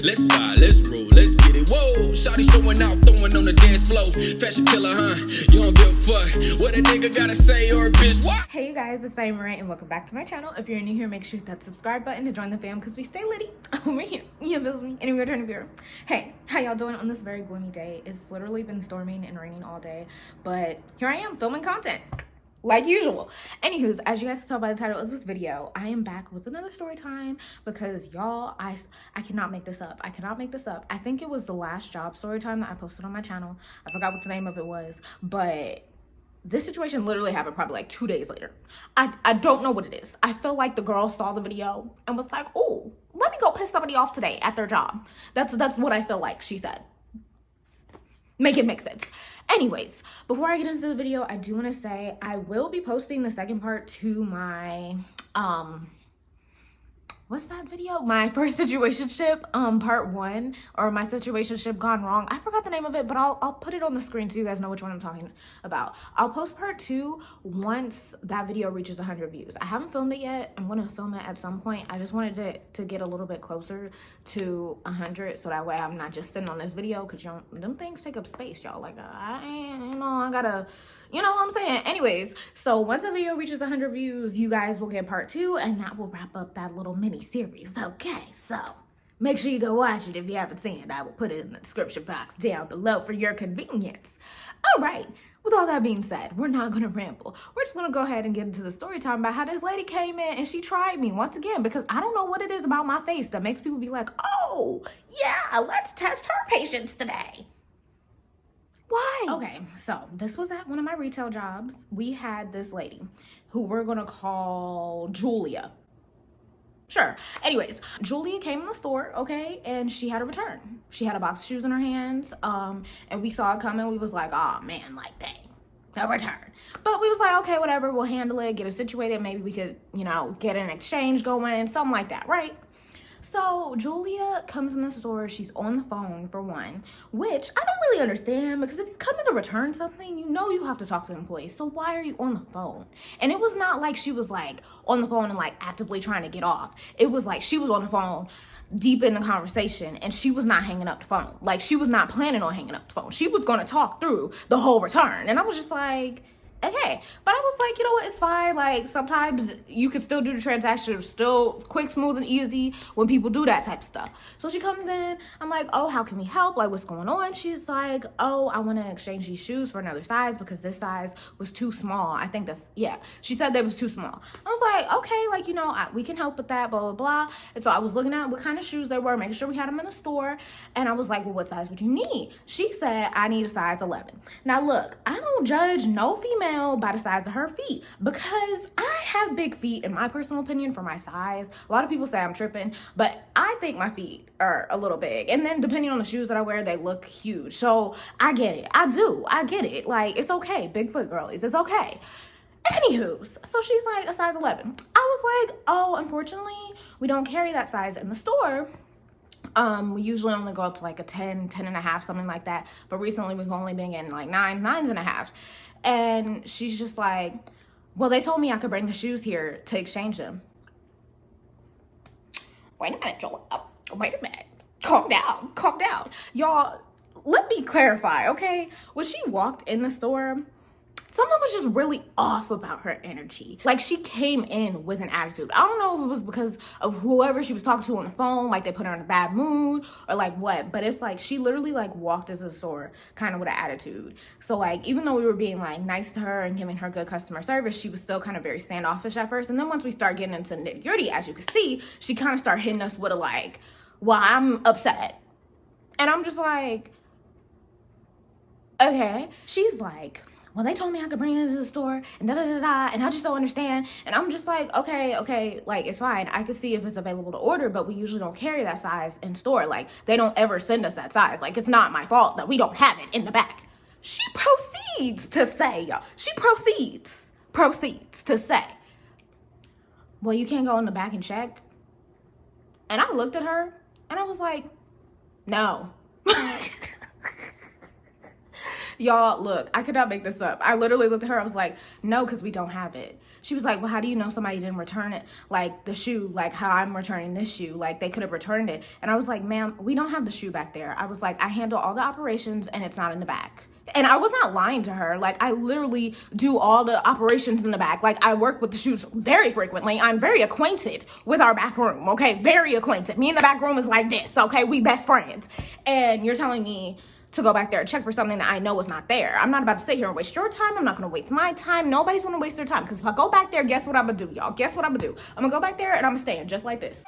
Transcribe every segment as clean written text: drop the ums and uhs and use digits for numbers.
Let's vibe, let's roll, let's get it. Whoa, shawty showing out, throwing on the dance floor. Fashion killer, huh? You don't give a fuck what a nigga gotta say or a bitch what? Hey you guys, it's Naimahrae and welcome back to my channel. If you're new here, make sure you hit that subscribe button to join the fam because we stay litty over here. You feel me? And if you're a returning viewer, hey, how y'all doing on this very gloomy day? It's literally been storming and raining all day, but here I am filming content like usual. Anywho's, as you guys can tell by the title of this video, I am back with another story time because y'all, I cannot make this up. I cannot make this up. I think it was the last job story time that I posted on my channel. I forgot what the name of it was, but this situation literally happened probably like 2 days later. I don't know what it is. I feel like the girl saw the video and was like, oh, let me go piss somebody off today at their job. That's what I feel like she said. Make it make sense. Anyways, before I get into the video, I do want to say I will be posting the second part to my what's that video? My first situationship, part 1, or my situationship gone wrong. I forgot the name of it, but I'll put it on the screen so you guys know which one I'm talking about. I'll post part 2 once that video reaches 100 views. I haven't filmed it yet. I'm gonna film it at some point. I just wanted to get a little bit closer to 100 so that way I'm not just sitting on this video because them things take up space, y'all. Like I gotta. You know what I'm saying? Anyways, so once the video reaches 100 views, you guys will get part 2, and that will wrap up that little mini series. Okay, so make sure you go watch it if you haven't seen it. I will put it in the description box down below for your convenience. All right, with all that being said, we're not gonna ramble. We're just gonna go ahead and get into the story time about how this lady came in and she tried me once again because I don't know what it is about my face that makes people be like, oh, yeah, let's test her patience today. Why? Okay, so this was at one of my retail jobs. We had this lady who we're gonna call Julia. Sure. Anyways, Julia came in the store, okay, and she had a return. She had a box of shoes in her hands, and we saw it coming. We was like, oh man, like dang, a return. But we was like, okay, whatever, we'll handle it, get it situated. Maybe we could, you know, get an exchange going, something like that, right? So Julia comes in the store, she's on the phone for one, which I don't really understand because if you come in to return something, you know you have to talk to the employees. So why are you on the phone? And it was not like she was like on the phone and like actively trying to get off. It was like she was on the phone deep in the conversation and she was not hanging up the phone. Like she was not planning on hanging up the phone. She was going to talk through the whole return. And I was just like, okay, but I was like, you know what, it's fine. Like sometimes you can still do the transaction still quick, smooth, and easy when people do that type of stuff. So she comes in, I'm like, oh, how can we help? Like, what's going on? She's like, oh, I want to exchange these shoes for another size because this size was too small. I think that's, yeah, she said that was too small. I was like, okay, like, you know, we can help with that, blah, blah, blah. And so I was looking at what kind of shoes they were, making sure we had them in the store. And I was like, well, what size would you need? She said, I need a size 11. Now look, I don't judge no female by the size of her feet because I have big feet in my personal opinion for my size. A lot of people say I'm tripping, but I think my feet are a little big. And then depending on the shoes that I wear, they look huge. So I get it. I get it. Like, it's okay. Bigfoot girlies, it's okay. Anywho's, so she's like a size 11. I was like, oh, unfortunately, we don't carry that size in the store. We usually only go up to like a 10, 10 and a half, something like that. But recently we've only been in like 9s and a half. And she's just like, well, they told me I could bring the shoes here to exchange them. Wait a minute, Joel. Oh, wait a minute. Calm down. Calm down. Y'all, let me clarify, okay? When she walked in the store, something was just really off about her energy. Like she came in with an attitude. I don't know if it was because of whoever she was talking to on the phone, like they put her in a bad mood or like what, but it's like she literally like walked into the store kind of with an attitude. So like even though we were being like nice to her and giving her good customer service, she was still kind of very standoffish at first. And then once we start getting into nitty gritty, as you can see, she kind of started hitting us with a like, well, I'm upset. And I'm just like, okay. She's like, well, they told me I could bring it into the store and da-da-da-da, and I just don't understand. And I'm just like, okay, like, it's fine. I could see if it's available to order, but we usually don't carry that size in store. Like, they don't ever send us that size. Like, it's not my fault that we don't have it in the back. She proceeds to say, y'all, proceeds to say, well, you can't go in the back and check. And I looked at her, and I was like, no. Y'all, look, I could not make this up. I literally looked at her. I was like, no, because we don't have it. She was like, well, how do you know somebody didn't return it? Like the shoe, like how I'm returning this shoe. Like they could have returned it. And I was like, ma'am, we don't have the shoe back there. I was like, I handle all the operations and it's not in the back. And I was not lying to her. Like, I literally do all the operations in the back. Like, I work with the shoes very frequently. I'm very acquainted with our back room, okay? Very acquainted. Me and the back room is like this, okay? We best friends. And you're telling me to go back there and check for something that I know is not there. I'm not about to sit here and waste your time. I'm not going to waste my time. Nobody's going to waste their time. Because if I go back there, guess what I'm going to do, y'all? Guess what I'm going to do? I'm going to go back there and I'm going to stand just like this.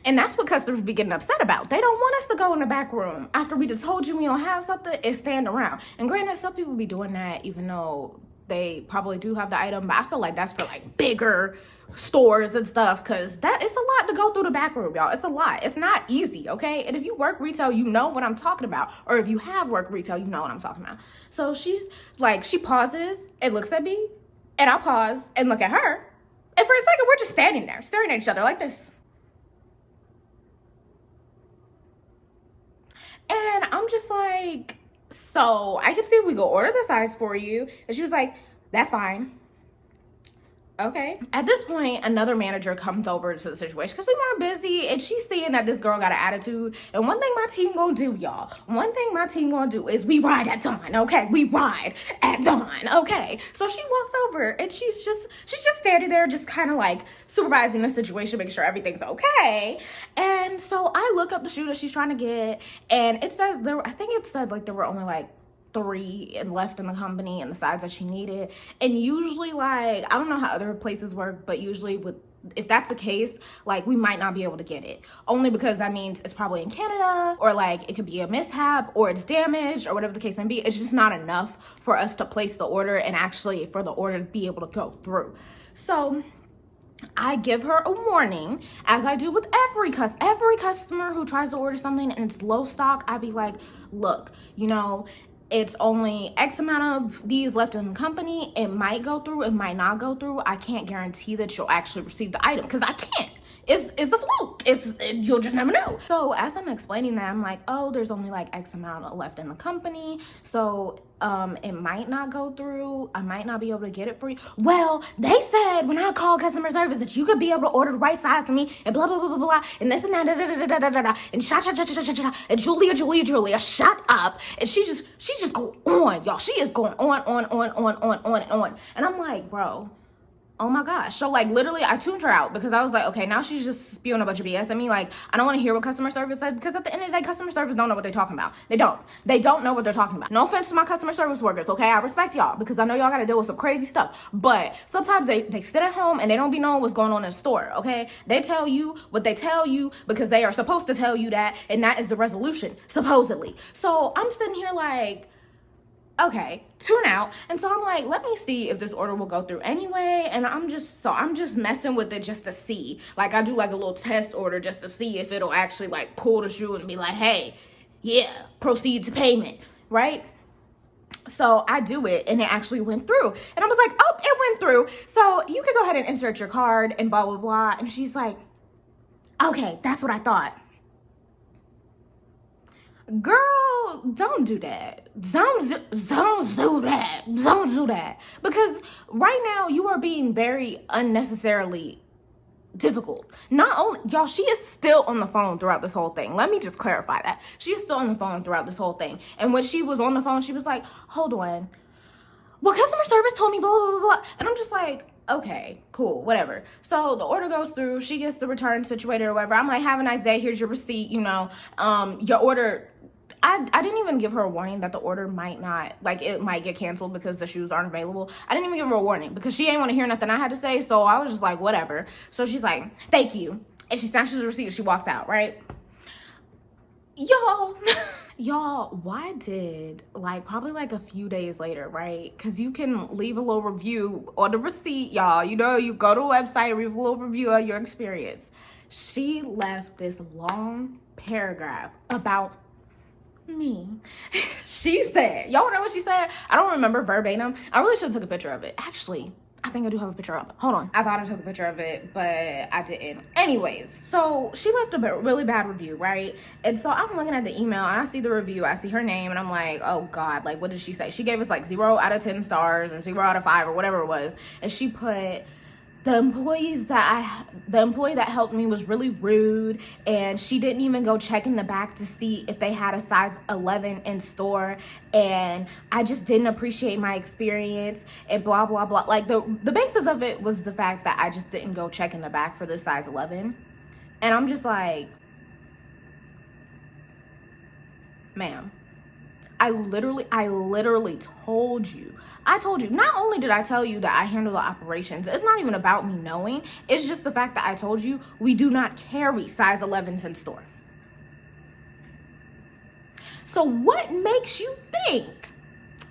And that's what customers be getting upset about. They don't want us to go in the back room after we just told you we don't have something and stand around. And granted, some people be doing that even though they probably do have the item, but I feel like that's for like bigger stores and stuff, because that it's a lot to go through the back room, y'all. It's a lot. It's not easy, okay? And if you work retail, you know what I'm talking about. Or if you have worked retail, you know what I'm talking about. So she's like, she pauses and looks at me, and I pause and look at her. And for a second, we're just standing there, staring at each other like this. And I'm just like, so I can see if we go order the size for you. And she was like, that's fine. Okay. At this point, another manager comes over to the situation because we weren't busy, and she's seeing that this girl got an attitude. And one thing my team gonna do, y'all, one thing my team gonna do is we ride at dawn, okay? We ride at dawn, okay? So she walks over and she's just standing there, just kind of like supervising the situation, making sure everything's okay. And so I look up the shoe that she's trying to get, and it says I think it said like there were only like 3 and left in the company and the size that she needed. And usually, like, I don't know how other places work, but usually if that's the case, like, we might not be able to get it, only because that means it's probably in Canada, or like it could be a mishap, or it's damaged, or whatever the case may be. It's just not enough for us to place the order and actually for the order to be able to go through. So I give her a warning, as I do with every customer who tries to order something and it's low stock. I'd be like, look, you know, it's only X amount of these left in the company. It might go through, it might not go through. I can't guarantee that you'll actually receive the item, because I can't. It's a fluke. You'll just never know. So as I'm explaining that, I'm like, oh, there's only like X amount left in the company, so it might not go through. I might not be able to get it for you. Well, they said when I called customer service that you could be able to order the right size for me, and blah blah blah blah blah, and this and that, da da da da da da da, and and Julia, shut up. And she just go on, y'all. She is going on, and I'm like, bro, oh my gosh. So like literally I tuned her out, because I was like, okay, now she's just spewing a bunch of BS. I mean, like, I don't want to hear what customer service said, because at the end of the day, customer service don't know what they're talking about. They don't know what they're talking about. No offense to my customer service workers, okay? I respect y'all, because I know y'all got to deal with some crazy stuff, but sometimes they sit at home and they don't be knowing what's going on in the store, okay? They tell you what they tell you because they are supposed to tell you that, and that is the resolution, supposedly. So I'm sitting here like, okay, tune out. And so I'm like, let me see if this order will go through anyway. And I'm just messing with it just to see. Like, I do like a little test order just to see if it'll actually like pull the shoe and be like, hey, yeah, proceed to payment, right? So I do it, and it actually went through. And I was like, oh, it went through. So you can go ahead and insert your card and blah, blah, blah. And she's like, okay, that's what I thought. Girl, don't do that. Don't do that. Because right now you are being very unnecessarily difficult. Not only, y'all, she is still on the phone throughout this whole thing. Let me just clarify that. She is still on the phone throughout this whole thing. And when she was on the phone, she was like, hold on. Well, customer service told me blah, blah, blah, blah. And I'm just like, okay, cool, whatever. So the order goes through. She gets the return situated or whatever. I'm like, have a nice day. Here's your receipt. You know, your order. I didn't even give her a warning that the order might not, like, it might get canceled because the shoes aren't available. I didn't even give her a warning because she ain't want to hear nothing I had to say. So I was just like, whatever. So she's like, thank you. And she snatches the receipt and she walks out, right? Y'all, why did, like, probably like a few days later, right? Because you can leave a little review on the receipt, y'all. You know, you go to a website, leave a little review of your experience. She left this long paragraph about me. She said, y'all know what she said? I don't remember verbatim. I really should have took a picture of it. Actually, I think I do have a picture up. Hold on. I thought I took a picture of it, but I didn't. Anyways, so she left a really bad review, right? And so I'm looking at the email and I see the review. I see her name and I'm like, oh God, like what did she say? She gave us like 0 out of 10 stars or 0 out of 5 or whatever it was. And she put, the employee that helped me was really rude, and she didn't even go check in the back to see if they had a size 11 in store, and I just didn't appreciate my experience, and blah blah blah. Like the basis of it was the fact that I just didn't go check in the back for the size 11. And I'm just like, ma'am, I literally told you. I told you. Not only did I tell you that I handle the operations, it's not even about me knowing. It's just the fact that I told you we do not carry size 11s in store. So what makes you think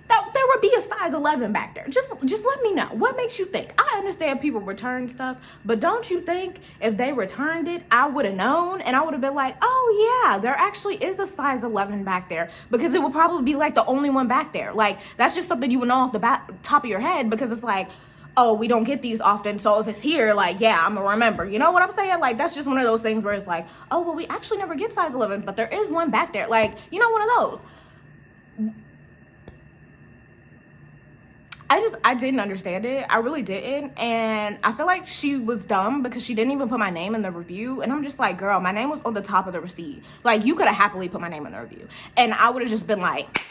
that there would be a size 11 back there? Just let me know. What makes you think? I understand people return stuff, but don't you think if they returned it, I would have known and I would have been like, oh yeah, there actually is a size 11 back there, because it would probably be like the only one back there. Like that's just something you would know off the top of your head, because it's like, oh, we don't get these often, so if it's here, like, yeah, I'm gonna remember. You know what I'm saying? Like, that's just one of those things where it's like, oh, well, we actually never get size 11, but there is one back there. Like, you know, one of those. I didn't understand it. I really didn't. And I feel like she was dumb because she didn't even put my name in the review. And I'm just like, girl, my name was on the top of the receipt. Like, you could have happily put my name in the review. And I would have just been like,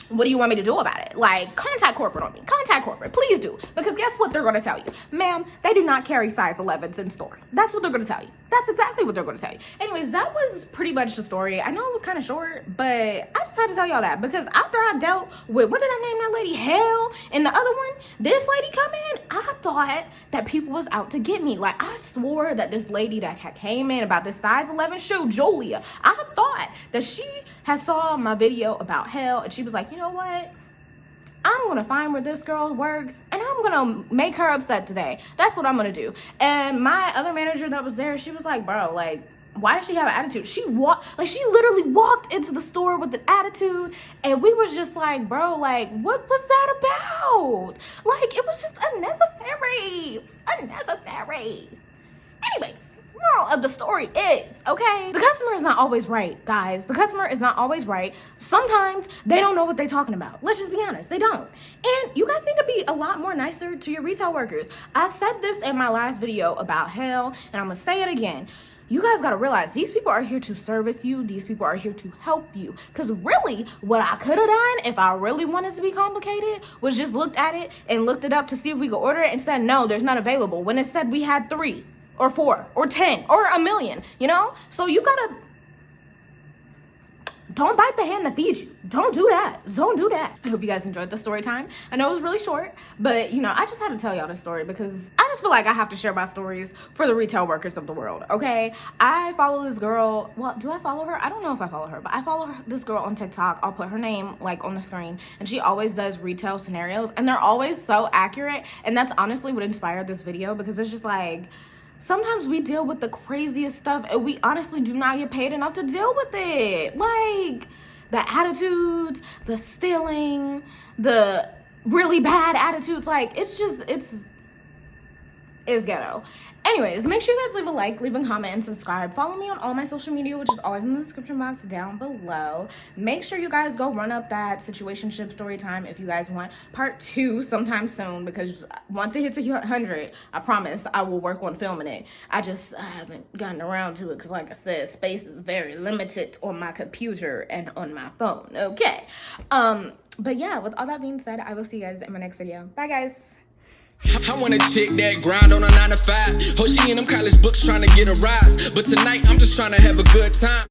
what do you want me to do about it? Like, contact corporate on me. Contact corporate. Please do. Because guess what they're going to tell you? Ma'am, they do not carry size 11s in store. That's what they're going to tell you. That's exactly what they're going to tell you. Anyways, that was pretty much the story. I know it was kind of short, but I just had to tell y'all that. Because after I dealt with, what did I name that lady? Hell. And the other one, this lady come in, I thought that people was out to get me. Like, I swore that this lady that came in about this size 11 shoe, Julia, I thought that she had saw my video about Hell, and she was like, you know what? I'm gonna find where this girl works and I'm gonna make her upset today. That's what I'm gonna do. And my other manager that was there, she was like, bro, like, why does she have an attitude? She literally walked into the store with an attitude, and we was just like, bro, like, what was that about? Like, it was just unnecessary. It was unnecessary. Anyways, moral of the story is, okay, the customer is not always right, guys. The customer is not always right. Sometimes they don't know what they're talking about. Let's just be honest, they don't. And you guys need to be a lot more nicer to your retail workers. I said this in my last video about Hell, and I'm gonna say it again. You guys gotta realize these people are here to service you. These people are here to help you. Because really, what I could have done if I really wanted to be complicated was just looked at it and looked it up to see if we could order it and said, no, there's not available, when it said we had 3 or 4 or 10 or a million, you know? So you gotta, don't bite the hand that feeds you. Don't do that. Don't do that. I hope you guys enjoyed the story time. I know it was really short, but you know, I just had to tell y'all this story because I just feel like I have to share my stories for the retail workers of the world, okay? I follow this girl. Well, do I follow her? I don't know if I follow her, but I follow this girl on TikTok. I'll put her name like on the screen, and she always does retail scenarios, and they're always so accurate. And that's honestly what inspired this video, because it's just like, sometimes we deal with the craziest stuff and we honestly do not get paid enough to deal with it. Like the attitudes, the stealing, the really bad attitudes. Like it's ghetto. Anyways, make sure you guys leave a like, leave a comment, and subscribe. Follow me on all my social media, which is always in the description box down below. Make sure you guys go run up that situationship story time if you guys want part 2 sometime soon, because once it hits 100, I promise I will work on filming it. I haven't gotten around to it because, like I said, space is very limited on my computer and on my phone, okay? But yeah, with all that being said, I will see you guys in my next video. Bye, guys. I want a chick that grind on a 9 to 5. Oh, she in them college books trying to get a rise. But tonight, I'm just trying to have a good time.